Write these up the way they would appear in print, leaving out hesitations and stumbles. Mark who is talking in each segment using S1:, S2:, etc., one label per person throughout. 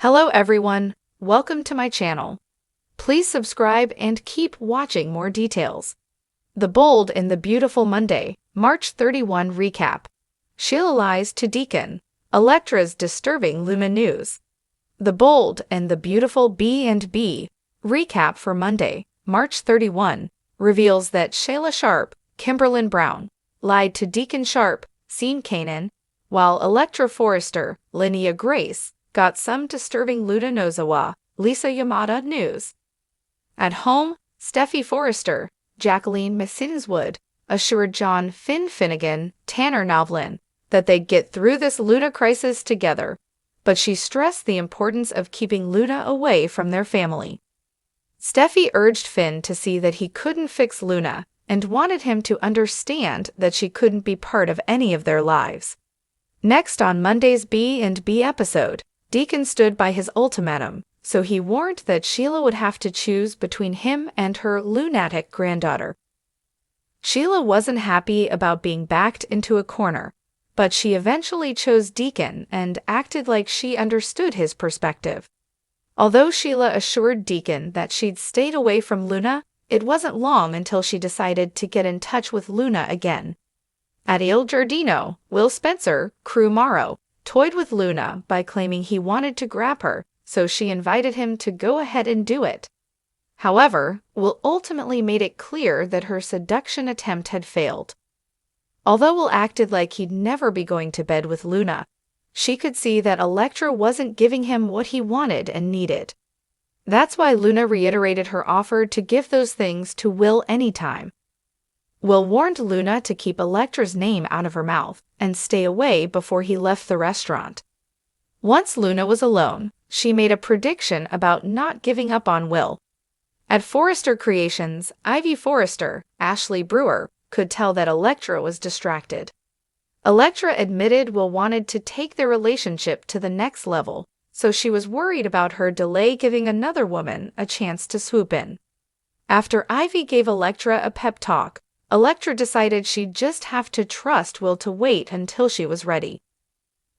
S1: Hello everyone, welcome to my channel. Please subscribe and keep watching more details. The Bold and the Beautiful Monday, March 31 recap. Sheila lies to Deacon. Electra's disturbing Luna news. The Bold and the Beautiful B&B recap for Monday, March 31, reveals that Sheila Sharp, Kimberlyn Brown, lied to Deacon Sharp, seen Kanan, while Electra Forrester, Linnea Grace, got some disturbing Luna Nozawa, Lisa Yamada news. At home, Steffi Forrester, Jacqueline Messinswood, assured John Finnegan, Tanner Novlin, that they'd get through this Luna crisis together, but she stressed the importance of keeping Luna away from their family. Steffi urged Finn to see that he couldn't fix Luna and wanted him to understand that she couldn't be part of any of their lives. Next on Monday's B&B episode, Deacon stood by his ultimatum, so he warned that Sheila would have to choose between him and her lunatic granddaughter. Sheila wasn't happy about being backed into a corner, but she eventually chose Deacon and acted like she understood his perspective. Although Sheila assured Deacon that she'd stayed away from Luna, it wasn't long until she decided to get in touch with Luna again. At Il Giardino, Will Spencer, Crew Morrow, toyed with Luna by claiming he wanted to grab her, so she invited him to go ahead and do it. However, Will ultimately made it clear that her seduction attempt had failed. Although Will acted like he'd never be going to bed with Luna, she could see that Electra wasn't giving him what he wanted and needed. That's why Luna reiterated her offer to give those things to Will anytime. Will warned Luna to keep Electra's name out of her mouth and stay away before he left the restaurant. Once Luna was alone, she made a prediction about not giving up on Will. At Forrester Creations, Ivy Forrester, Ashley Brewer, could tell that Electra was distracted. Electra admitted Will wanted to take their relationship to the next level, so she was worried about her delay giving another woman a chance to swoop in. After Ivy gave Electra a pep talk, Electra decided she'd just have to trust Will to wait until she was ready.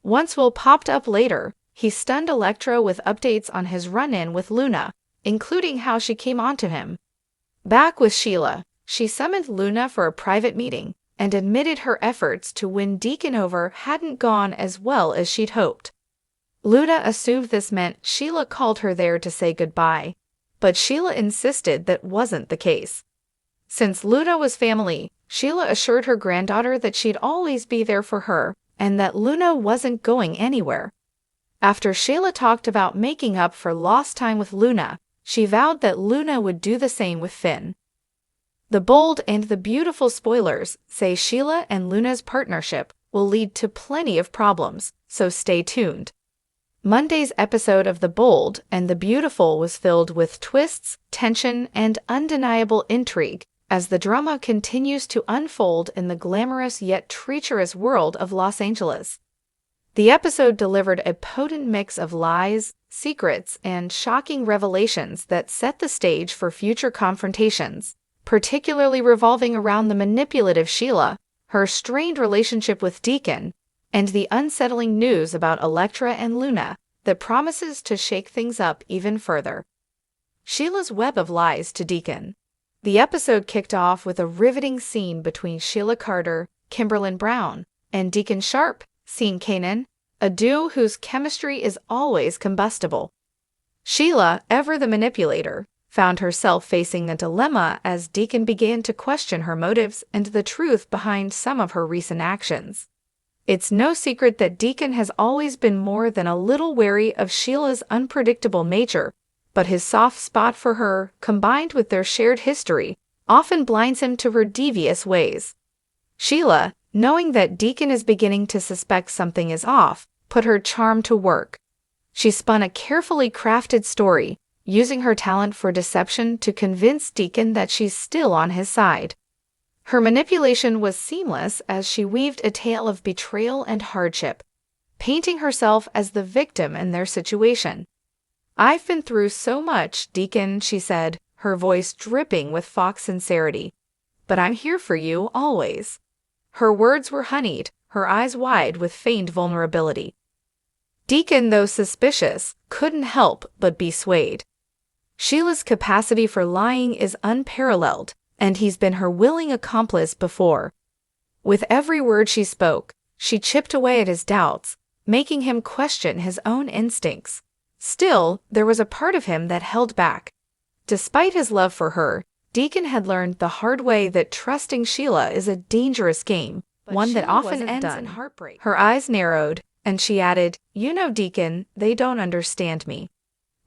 S1: Once Will popped up later, he stunned Electra with updates on his run-in with Luna, including how she came onto him. Back with Sheila, she summoned Luna for a private meeting and admitted her efforts to win Deacon over hadn't gone as well as she'd hoped. Luna assumed this meant Sheila called her there to say goodbye, but Sheila insisted that wasn't the case. Since Luna was family, Sheila assured her granddaughter that she'd always be there for her and that Luna wasn't going anywhere. After Sheila talked about making up for lost time with Luna, she vowed that Luna would do the same with Finn. The Bold and the Beautiful spoilers say Sheila and Luna's partnership will lead to plenty of problems, so stay tuned. Monday's episode of The Bold and the Beautiful was filled with twists, tension, and undeniable intrigue as the drama continues to unfold in the glamorous yet treacherous world of Los Angeles. The episode delivered a potent mix of lies, secrets, and shocking revelations that set the stage for future confrontations, particularly revolving around the manipulative Sheila, her strained relationship with Deacon, and the unsettling news about Electra and Luna that promises to shake things up even further. Sheila's web of lies to Deacon. The episode kicked off with a riveting scene between Sheila Carter, Kimberlyn Brown, and Deacon Sharp, seen Kanan, a duo whose chemistry is always combustible. Sheila, ever the manipulator, found herself facing a dilemma as Deacon began to question her motives and the truth behind some of her recent actions. It's no secret that Deacon has always been more than a little wary of Sheila's unpredictable nature, but his soft spot for her, combined with their shared history, often blinds him to her devious ways. Sheila, knowing that Deacon is beginning to suspect something is off, put her charm to work. She spun a carefully crafted story, using her talent for deception to convince Deacon that she's still on his side. Her manipulation was seamless as she weaved a tale of betrayal and hardship, painting herself as the victim in their situation. "I've been through so much, Deacon," she said, her voice dripping with Fox sincerity. "But I'm here for you, always." Her words were honeyed, her eyes wide with feigned vulnerability. Deacon, though suspicious, couldn't help but be swayed. Sheila's capacity for lying is unparalleled, and he's been her willing accomplice before. With every word she spoke, she chipped away at his doubts, making him question his own instincts. Still, there was a part of him that held back. Despite his love for her, Deacon had learned the hard way that trusting Sheila is a dangerous game, one that often ends in heartbreak. Her eyes narrowed, and she added, "You know, Deacon, they don't understand me.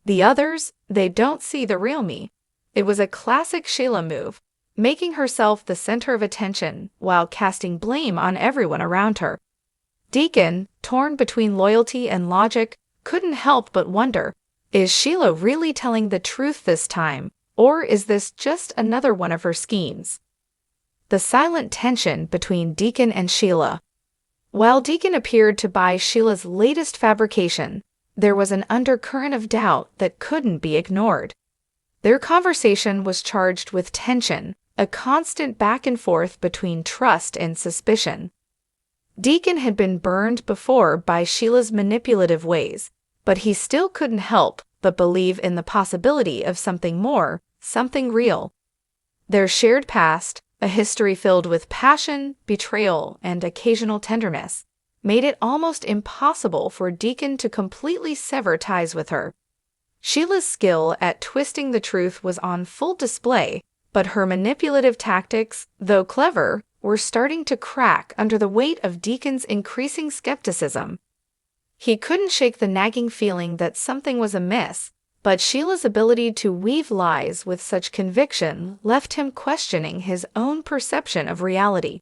S1: The others, they don't see the real me." It was a classic Sheila move, making herself the center of attention while casting blame on everyone around her. Deacon, torn between loyalty and logic, couldn't help but wonder, is Sheila really telling the truth this time, or is this just another one of her schemes? The silent tension between Deacon and Sheila. While Deacon appeared to buy Sheila's latest fabrication, there was an undercurrent of doubt that couldn't be ignored. Their conversation was charged with tension, a constant back and forth between trust and suspicion. Deacon had been burned before by Sheila's manipulative ways, but he still couldn't help but believe in the possibility of something more, something real. Their shared past, a history filled with passion, betrayal, and occasional tenderness, made it almost impossible for Deacon to completely sever ties with her. Sheila's skill at twisting the truth was on full display, but her manipulative tactics, though clever, were starting to crack under the weight of Deacon's increasing skepticism. He couldn't shake the nagging feeling that something was amiss, but Sheila's ability to weave lies with such conviction left him questioning his own perception of reality.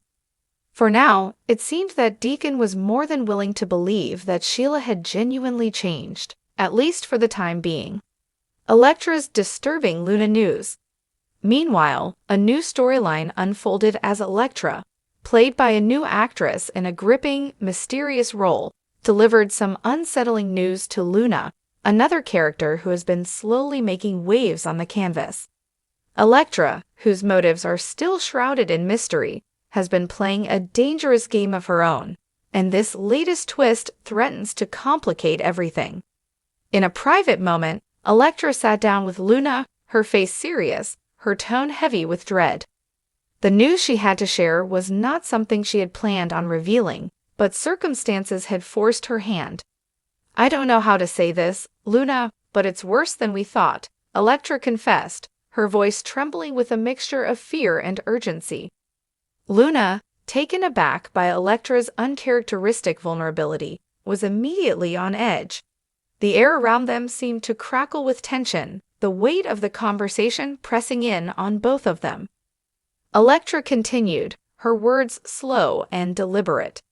S1: For now, it seemed that Deacon was more than willing to believe that Sheila had genuinely changed, at least for the time being. Electra's disturbing Luna news. Meanwhile, a new storyline unfolded as Electra, played by a new actress in a gripping, mysterious role, delivered some unsettling news to Luna, another character who has been slowly making waves on the canvas. Electra, whose motives are still shrouded in mystery, has been playing a dangerous game of her own, and this latest twist threatens to complicate everything. In a private moment, Electra sat down with Luna, her face serious, her tone heavy with dread. The news she had to share was not something she had planned on revealing, but circumstances had forced her hand. "I don't know how to say this, Luna, but it's worse than we thought," Electra confessed, her voice trembling with a mixture of fear and urgency. Luna, taken aback by Electra's uncharacteristic vulnerability, was immediately on edge. The air around them seemed to crackle with tension, the weight of the conversation pressing in on both of them. Electra continued, her words slow and deliberate.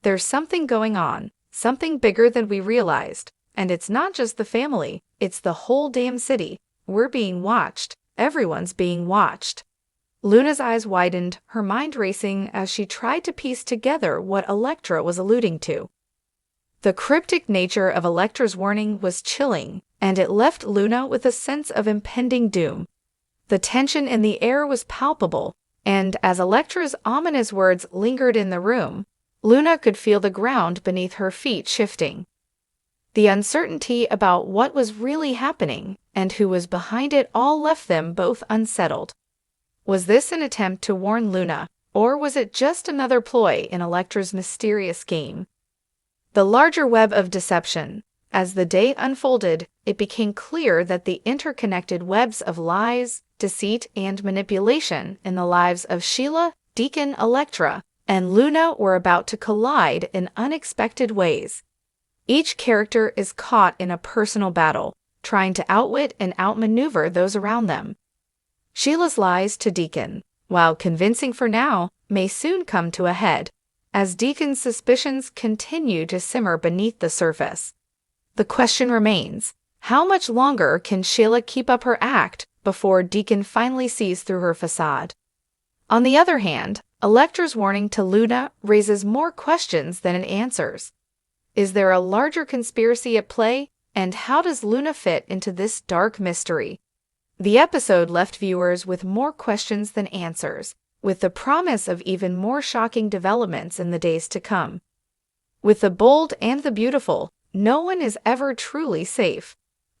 S1: "There's something going on, something bigger than we realized, and it's not just the family, it's the whole damn city. We're being watched, everyone's being watched." Luna's eyes widened, her mind racing as she tried to piece together what Electra was alluding to. The cryptic nature of Electra's warning was chilling, and it left Luna with a sense of impending doom. The tension in the air was palpable, and as Electra's ominous words lingered in the room, Luna could feel the ground beneath her feet shifting. The uncertainty about what was really happening and who was behind it all left them both unsettled. Was this an attempt to warn Luna, or was it just another ploy in Electra's mysterious game? The larger web of deception. As the day unfolded, it became clear that the interconnected webs of lies, deceit, and manipulation in the lives of Sheila, Deacon, Electra, and Luna were about to collide in unexpected ways. Each character is caught in a personal battle, trying to outwit and outmaneuver those around them. Sheila's lies to Deacon, while convincing for now, may soon come to a head, as Deacon's suspicions continue to simmer beneath the surface. The question remains, how much longer can Sheila keep up her act before Deacon finally sees through her facade? On the other hand, Electra's warning to Luna raises more questions than it answers. Is there a larger conspiracy at play, and how does Luna fit into this dark mystery? The episode left viewers with more questions than answers, with the promise of even more shocking developments in the days to come. With the bold and the beautiful, No one is ever truly safe.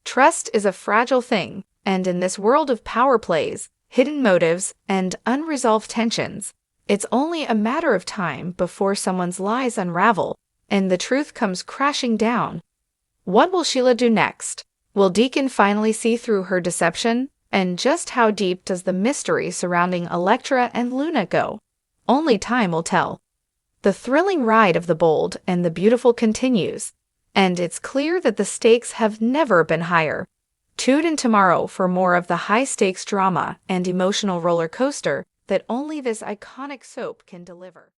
S1: Trust is a fragile thing, and in this world of power plays, hidden motives, and unresolved tensions, it's only a matter of time before someone's lies unravel and the truth comes crashing down. What will Sheila do next? Will Deacon finally see through her deception? And just how deep does the mystery surrounding Electra and Luna go? Only time will tell. The thrilling ride of the bold and the beautiful continues, and it's clear that the stakes have never been higher. Tune in tomorrow for more of the high-stakes drama and emotional roller coaster that only this iconic soap can deliver.